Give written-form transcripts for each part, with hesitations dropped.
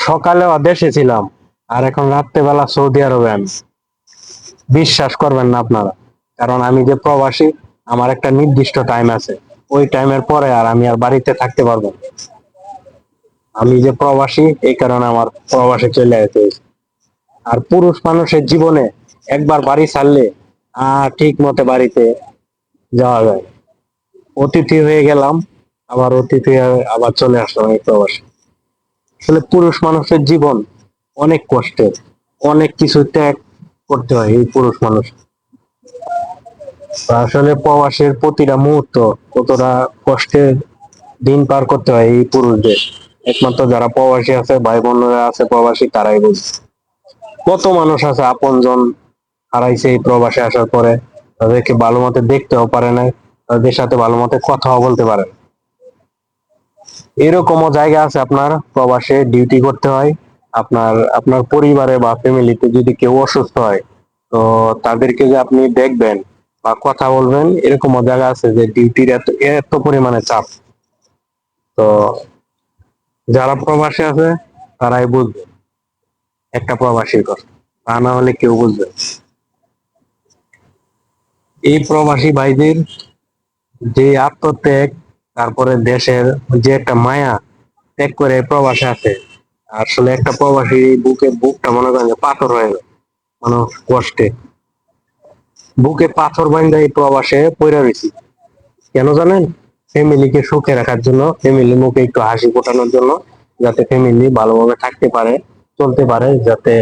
সকালে দেশে ছিলাম, আর এখন রাত্রেবেলা সৌদি আরবে আমি। বিশ্বাস করবেন না আপনারা, কারণ আমি যে প্রবাসী, আমার একটা নির্দিষ্ট টাইম আছে। ওই টাইমের পরে আমি আর বাড়িতে থাকতে পারবো না। আমি যে প্রবাসী, এই কারণে আমার প্রবাসে চলে যেতে হয়েছে। আর পুরুষ মানুষের জীবনে একবার বাড়ি ছাড়লে ঠিক মতো বাড়িতে যাওয়া যায়। অতিথি হয়ে গেলাম, আবার অতিথি হয়ে আবার চলে আসলাম এই প্রবাসে। আসলে পুরুষ মানুষের জীবন অনেক কষ্টের, অনেক কিছু ত্যাগ করতে হয় এই পুরুষ মানুষ। আসলে প্রবাসের প্রতিটা মুহূর্ত কতটা কষ্টের দিন পার করতে হয় এই পুরুষদের, একমাত্র যারা প্রবাসী আছে, ভাই বোনেরা আছে প্রবাসী, তারাই বুঝে। কত মানুষ আছে আপনজন হারাইছে এই প্রবাসে আসার পরে, তাদেরকে ভালো মতো দেখতেও পারে না, তাদের সাথে ভালো মতো কথাও বলতে পারে না। এরকমও জায়গা আছে আপনার প্রবাসে ডিউটি করতে হয়। আপনার আপনার পরিবারে বা ফ্যামিলিতে যদি কেউ অসুস্থ হয়, তো তাদেরকে যে আপনি দেখবেন বা কথা বলবেন, এরকমও জায়গা আছে যে ডিউটির এত এত পরিমাণে চাপ। তো যারা প্রবাসে আছে তারাই বুঝবে একটা প্রবাসীর কথা, তা না হলে কেউ বুঝবে না। এই প্রবাসী ভাইদের যে আত্মত্যাগ, তারপরে দেশের যে একটা মায়া ত্যাগ করে প্রবাসে আছে, আসলে একটা প্রবাসী বুকটা মনে করেন যে পাথর হয়ে যায়, মানে কষ্টে বুকে পাথর বাইন্ধা এই প্রবাসে পইরা রয়েছি। কেন জানেন? ফ্যামিলিকে সুখে রাখার জন্য, ফ্যামিলি মুখে একটু হাসি ফোটানোর জন্য, যাতে ফ্যামিলি ভালোভাবে থাকতে পারে, চলতে পারে, যাতে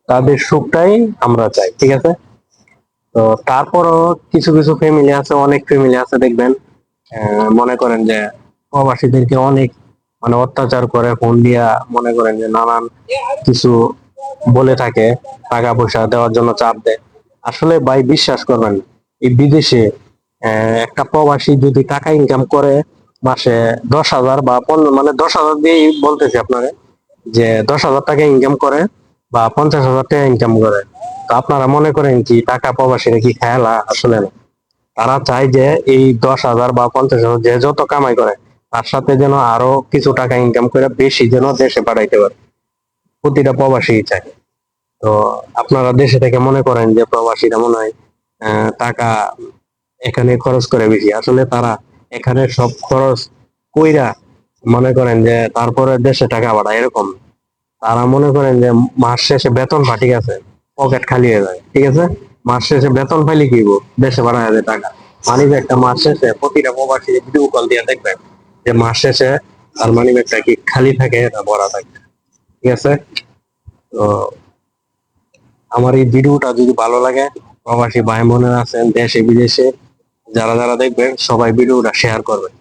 তাদের সুখটাই আমরা চাই, ঠিক আছে? তো তারপরও কিছু কিছু ফ্যামিলি আছে, অনেক ফ্যামিলি আছে দেখবেন, মনে করেন যে প্রবাসীদেরকে অনেক মানে অত্যাচার করে, ফোন দিয়া মনে করেন যে নানান কিছু বলে থাকে, টাকা পয়সা দেওয়ার জন্য চাপ দেয়। আসলে ভাই বিশ্বাস করবেন, এই বিদেশে একটা প্রবাসী যদি টাকা ইনকাম করে মাসে 10,000 বা 15, মানে 10,000 দিয়েই বলতেছি আপনারে, যে 10,000 টাকা ইনকাম করে বা 50,000 টাকা ইনকাম করে, তো আপনারা মনে করেন কি টাকা প্রবাসীরা কি খেলা? আসলে না। তারা চায় যে এই 10,000 বা 50,000 যে যত কামাই করে, তার সাথে যেন আরো কিছু টাকা ইনকাম করে বেশি যেন দেশে পাঠাইতে পারে। প্রতিটা প্রবাসী চায়। তো আপনারা দেশে থেকে মনে করেন যে প্রবাসীরা মনে হয় টাকা এখানে খরচ করে বেশি, আসলে তারা এখানে সব খরচ কইরা মনে করেন যে তারপরে দেশে টাকা পাঠায়, এরকম। তারা মনে করেন যে মাস শেষে বেতন পা, ঠিক আছে, পকেট খালি হয়ে যায়, ঠিক আছে, মাস শেষে বেতন পাইলে কি হইবো, দেশে পাঠায় যায় টাকা। মানি ব্যাগটা মাস শেষে প্রতিটা প্রবাসী ভিডিও কল দিয়ে দেখবেন যে মাস শেষে তার মানি ব্যাগটা কি খালি থাকে না ভরা থাকে, ঠিক আছে? তো আমার এই ভিডিওটা যদি ভালো লাগে, প্রবাসী ভাই বোনেরা আছেন দেশে বিদেশে, যারা যারা দেখবেন সবাই ভিডিওটা শেয়ার করবেন।